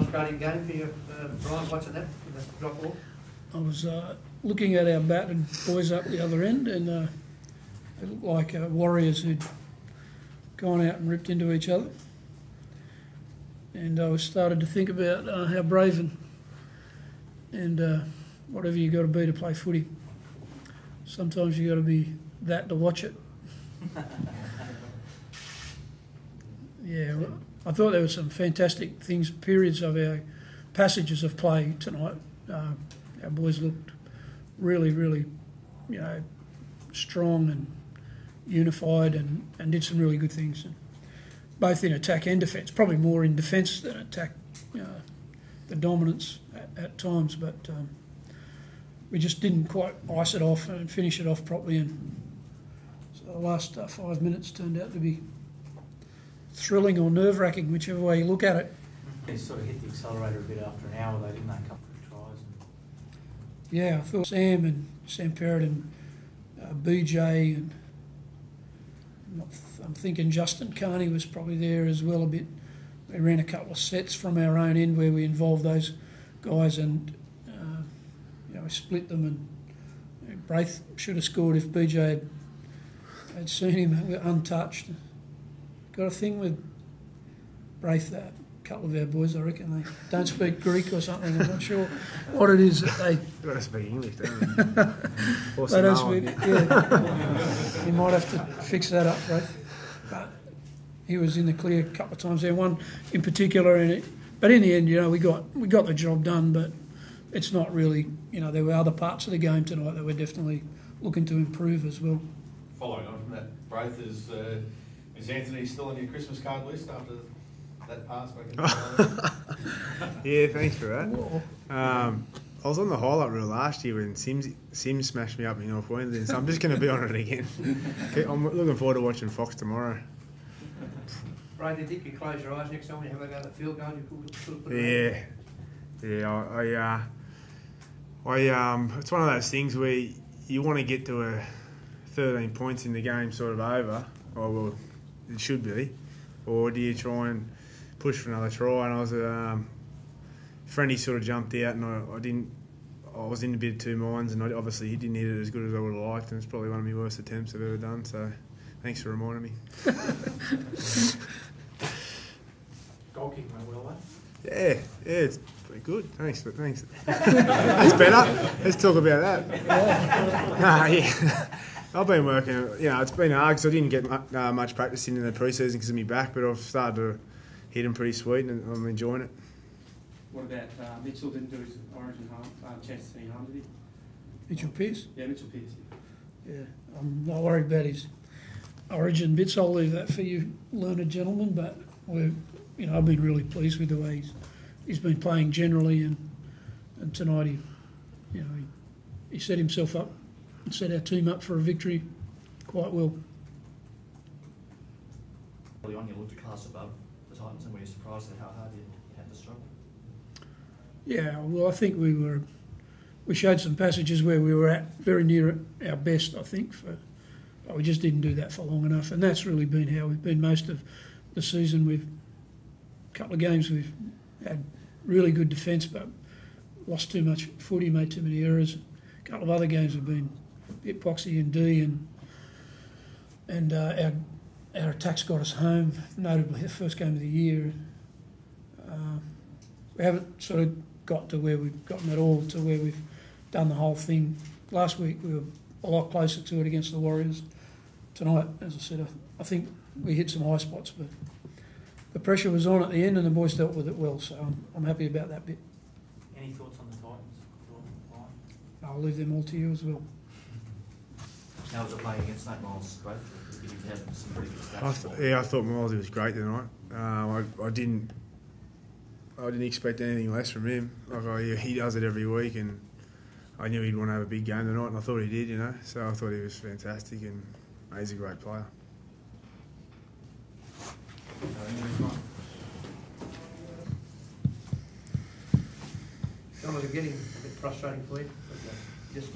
frustrating game for you, Brian, watching that drop off? I was looking at our battered boys up the other end, and they looked like warriors who'd gone out and ripped into each other. And I started to think about how brave and whatever you got to be to play footy. Sometimes you got to be that to watch it. Yeah, well, I thought there were some fantastic periods of our passages of play tonight. Our boys looked really, really, strong and unified and did some really good things, both in attack and defence. Probably more in defence than attack, the dominance at times, but we just didn't quite ice it off and finish it off properly. And so the last 5 minutes turned out to be thrilling or nerve-wracking, whichever way you look at it. They sort of hit the accelerator a bit after an hour, though, didn't they? A couple of tries. Yeah, I thought Sam Perrott and BJ and I'm thinking Justin Carney was probably there as well a bit. We ran a couple of sets from our own end where we involved those guys and we split them, and Braith should have scored if BJ had seen him untouched. Got a thing with Braith, a couple of our boys, I reckon. They don't speak Greek or something. I'm not sure what it is that they... You've got to speak English, don't you? They don't speak... Yeah. You might have to fix that up, Braith. But he was in the clear a couple of times there. One in particular, but in the end, we got the job done. But it's not really, there were other parts of the game tonight that we're definitely looking to improve as well. Following on from that, Braith, is Anthony still on your Christmas card list after that pass? Yeah, thanks for that. I was on the highlight reel last year when Sims smashed me up in North Queensland, so I'm just going to be on it again. I'm looking forward to watching Fox tomorrow. Braith, do you think you close your eyes next time when you have a go at the field goal? You put it it's one of those things where you want to get to a 13 points in the game sort of over, or well, it should be, or do you try and push for another try? And I was Friendy sort of jumped out, and I was in a bit of two minds, and obviously he didn't hit it as good as I would have liked, and it's probably one of my worst attempts I've ever done. So thanks for reminding me. Goal kick went well, though. Yeah, it's pretty good. Thanks. That's better. Let's talk about that. Yeah. I've been working, it's been hard because I didn't get much practice in the pre-season because of my back, but I've started to hit them pretty sweet and I'm enjoying it. What about Mitchell? Didn't do his origin chance to any harm, did he? Mitchell Pearce? Yeah, Mitchell Pearce. Yeah, I'm not worried about his origin bits. I'll leave that for you learned gentlemen, but I've been really pleased with the way he's been playing generally, and tonight he set himself up and set our team up for a victory quite well. Early on, you looked a class above the Titans, and were you surprised at how hard you had to struggle? Yeah, well, I think we showed some passages where we were at very near our best. I think but we just didn't do that for long enough, and that's really been how we've been most of the season. We've a couple of games we've had really good defence, but lost too much footy, made too many errors. A couple of other games have been a bit poxy and D, and our attacks got us home, notably the first game of the year. We haven't sort of got to where we've gotten at all, to where we've done the whole thing. Last week we were a lot closer to it against the Warriors. Tonight, as I said, I think we hit some high spots, but the pressure was on at the end and the boys dealt with it well, so I'm happy about that bit. Any thoughts on the Titans? I'll leave them all to you as well. How was it playing against Nate Miles? Great. Did he have some pretty good stats? I thought Miles was great tonight. I didn't expect anything less from him. He does it every week, and I knew he'd want to have a big game tonight, and I thought he did. So I thought he was fantastic, and he's a great player. John, was it getting a bit frustrating for you? Just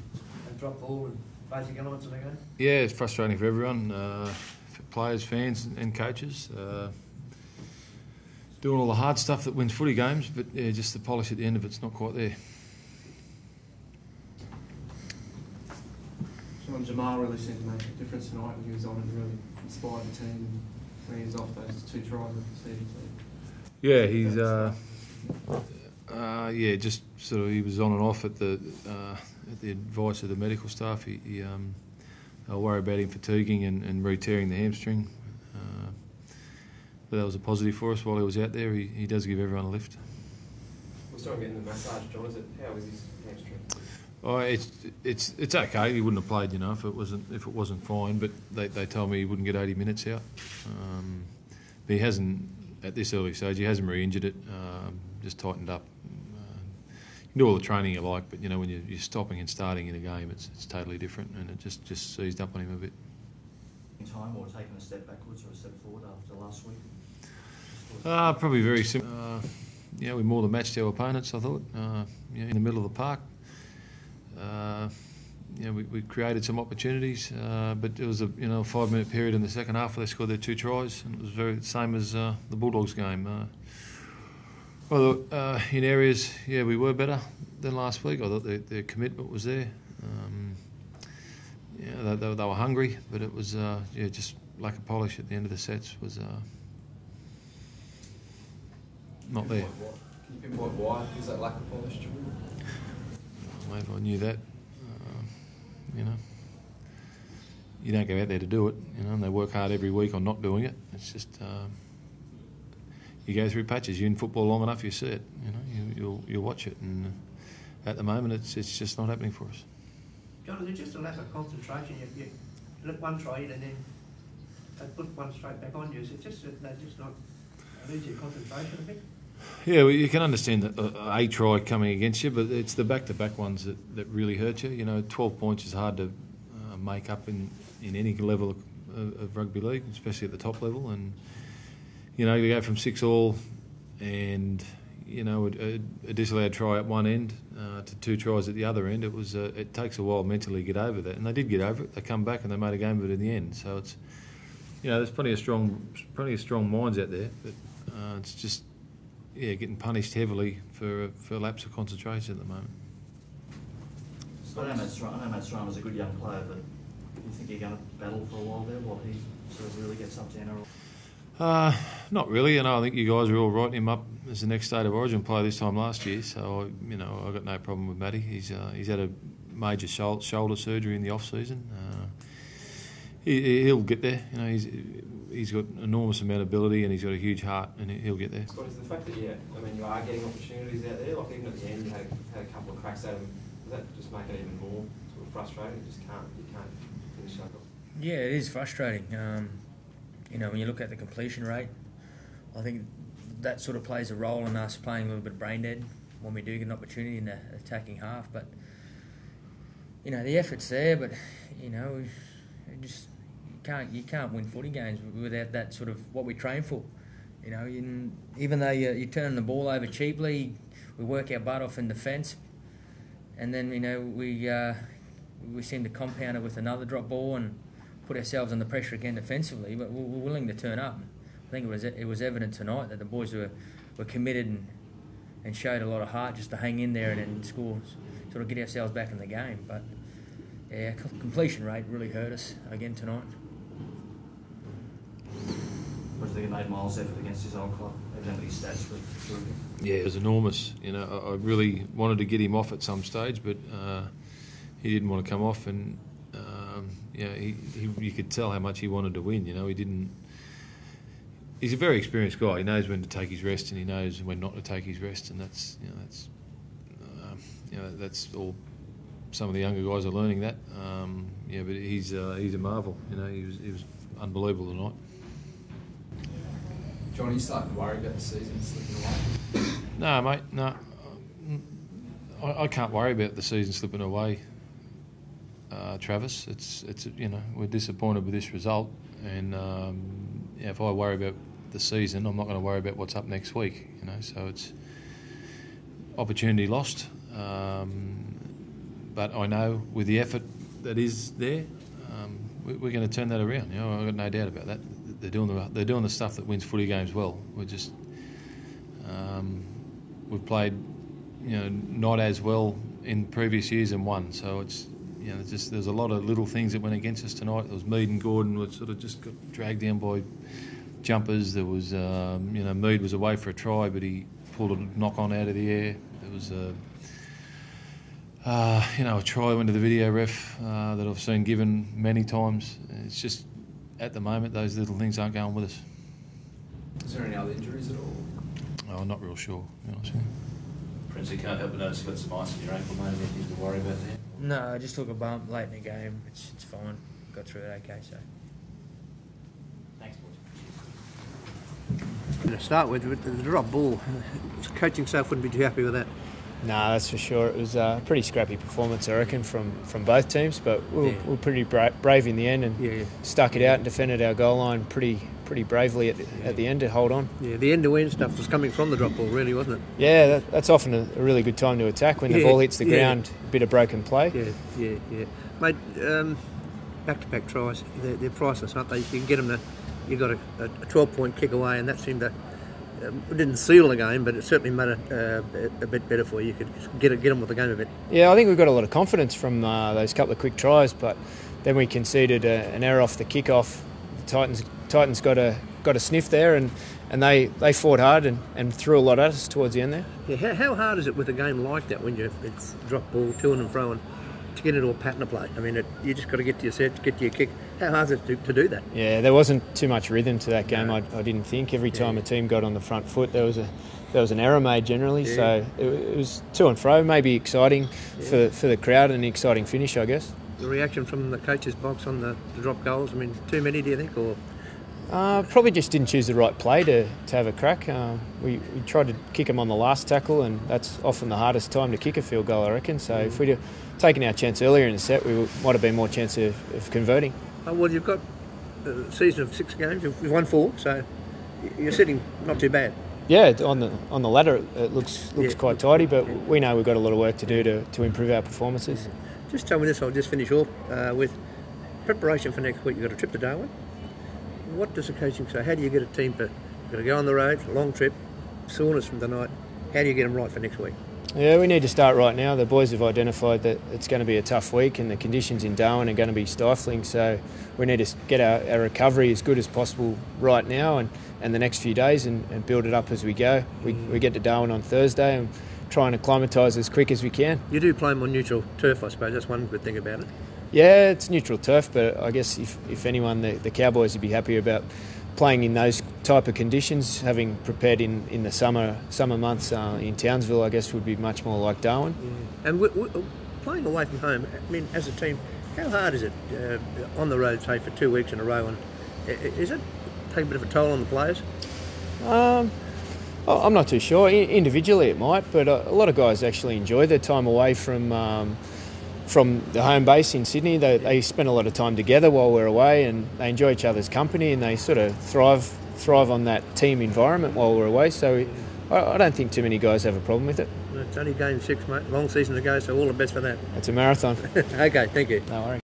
drop ball and basic elements of the game? Yeah, it's frustrating for everyone, for players, fans and coaches. doing all the hard stuff that wins footy games, but yeah, just the polish at the end of it's not quite there. Sean, Jamal really seemed to make a difference tonight when he was on and really inspired the team and when he was off those 2 tries with Stevie. Yeah, he's just sort of he was on and off at the advice of the medical staff. They were worried about him fatiguing and re-tearing the hamstring. But that was a positive for us while he was out there. He does give everyone a lift. We're still getting the massage, John. How is his hamstring? Oh, it's okay. He wouldn't have played, if it wasn't fine. But they told me he wouldn't get 80 minutes out. But he hasn't at this early stage. He hasn't re-injured it. Just tightened up. You can do all the training you like, but when you're stopping and starting in a game, it's totally different, and it just seized up on him a bit. Time or taking a step backwards or a step forward after last week? Probably very similar. We more than matched our opponents, I thought. In the middle of the park. We created some opportunities, but it was a 5-minute period in the second half where they scored their 2 tries, and it was very same as the Bulldogs game. In areas, we were better than last week. I thought their commitment was there. They were hungry, but it was just lack of polish at the end of the sets was not there. Can you pinpoint why is that lack of polish, John? Maybe I knew that. You don't go out there to do it, and they work hard every week on not doing it. It's just you go through patches. You're in football long enough, you see it. You'll watch it, and at the moment, it's just not happening for us. John, is it just a lack of concentration? You let one try it and then they put one straight back on you. Is it just that they're just not losing concentration a bit? Yeah, well, you can understand that a try coming against you, but it's the back-to-back ones that really hurt you. 12 points is hard to make up in any level of rugby league, especially at the top level. And, to go from 6-all and, a disallowed try at one end to 2 tries at the other end, it takes a while mentally to get over that. And they did get over it. They come back and they made a game of it in the end. So it's, there's plenty of strong minds out there, but it's just, getting punished heavily for lapse of concentration at the moment. I know Matt Strana's a good young player, but do you think you're going to battle for a while there while he sort of really gets up to NRL? Not really. I think you guys are all writing him up as the next State of Origin player this time last year. So I've got no problem with Matty. He's had a major shoulder surgery in the off season. He'll get there. He's got an enormous amount of ability and he's got a huge heart, and he'll get there. Scott, is the fact that you are getting opportunities out there, like even at the end you had a couple of cracks at him, does that just make it even more sort of frustrating? You can't finish that off? Yeah, it is frustrating. When you look at the completion rate, I think that sort of plays a role in us playing a little bit brain dead when we do get an opportunity in the attacking half. But the effort's there, but you can't win footy games without that sort of what we train for. Even though you're turning the ball over cheaply, we work our butt off in defence, and then we seem to compound it with another drop ball and put ourselves under pressure again defensively. But we're willing to turn up. I think it was evident tonight that the boys were committed and showed a lot of heart just to hang in there and then score, sort of get ourselves back in the game. But yeah, completion rate really hurt us again tonight. What do you think of 8 Miles' effort against his old club? Evidently his stats were terrific. Yeah, it was enormous. I really wanted to get him off at some stage, but he didn't want to come off, and you could tell how much he wanted to win. He didn't. He's a very experienced guy. He knows when to take his rest, and he knows when not to take his rest, and that's all. Some of the younger guys are learning that. But he's a marvel. He was unbelievable tonight. John, are you starting to worry about the season slipping away? No, mate, no. I can't worry about the season slipping away, Travis. It's we're disappointed with this result, and if I worry about the season, I'm not going to worry about what's up next week. So it's opportunity lost. But I know with the effort that is there, we're going to turn that around. I've got no doubt about that. They're doing the stuff that wins footy games well. We're just We've played, not as well in previous years and won. So it's, there's a lot of little things that went against us tonight. There was Mead and Gordon were sort of just got dragged down by jumpers. There was, Mead was away for a try, but he pulled a knock-on out of the air. There was a try went to the video ref that I've seen given many times. It's just, at the moment, those little things aren't going with us. Is there any other injuries at all? Oh, I'm not real sure, to be honest with you. Prince, you can't help but notice you've got some ice in your ankle, mate. Anything to worry about there? No, I just took a bump late in the game. It's fine. Got through it okay, so. Thanks, boys. To start with the drop ball, coaching staff wouldn't be too happy with that. No, that's for sure. It was a pretty scrappy performance, I reckon, from both teams, but we were pretty brave in the end and stuck it out and defended our goal line pretty bravely at the end to hold on. Yeah, the end-to-end stuff was coming from the drop ball, really, wasn't it? Yeah, that's often a really good time to attack when the ball hits the ground, a bit of broken play. Yeah. Mate, back-to-back tries, they're priceless, aren't they? You can get them to, you've got a 12-point kick away, and that seemed to, it didn't seal the game, but it certainly made it a bit better for you. You could get them with the game a bit. Yeah, I think we got a lot of confidence from those couple of quick tries, but then we conceded an error off the kick-off. The Titans got a sniff there, and they fought hard and threw a lot at us towards the end there. Yeah, how hard is it with a game like that when it's drop ball, to and fro, and to get into a pattern of play? I mean, you just got to get to your set, get to your kick. How hard is it to do that? Yeah, there wasn't too much rhythm to that game. I didn't think. Every time a team got on the front foot, there was an error made generally. Yeah. So it was to and fro, maybe exciting for the crowd and an exciting finish, I guess. The reaction from the coach's box on the drop goals, I mean, too many, do you think, or...? Probably just didn't choose the right play to have a crack. We tried to kick him on the last tackle, and that's often the hardest time to kick a field goal, I reckon. So if we'd have taken our chance earlier in the set, we might have been more chance of converting. Well, you've got a season of 6 games. You've won 4, so you're sitting not too bad. Yeah, on the ladder it looks quite tidy, but we know we've got a lot of work to do to improve our performances. Yeah. Just tell me this. I'll just finish off with preparation for next week. You've got a trip to Darwin. What does the coaching say? How do you get a team to... You've got to go on the road, a long trip, soreness from the night. How do you get them right for next week? Yeah, we need to start right now. The boys have identified that it's going to be a tough week and the conditions in Darwin are going to be stifling, so we need to get our recovery as good as possible right now and the next few days and build it up as we go. We get to Darwin on Thursday and try and acclimatise as quick as we can. You do play them on neutral turf, I suppose. That's one good thing about it. Yeah, it's neutral turf, but I guess if anyone, the Cowboys would be happy about playing in those type of conditions. Having prepared in the summer months in Townsville, I guess would be much more like Darwin. Yeah. And playing away from home, I mean, as a team, how hard is it on the road, say, for 2 weeks in a row? And is it take a bit of a toll on the players? I'm not too sure. Individually, it might, but a lot of guys actually enjoy their time away from the home base in Sydney. They spend a lot of time together while we're away, and they enjoy each other's company, and they sort of thrive on that team environment while we're away. So I don't think too many guys have a problem with it. It's only game 6, mate. Long season to go, so all the best for that. It's a marathon. Okay, thank you. No worries.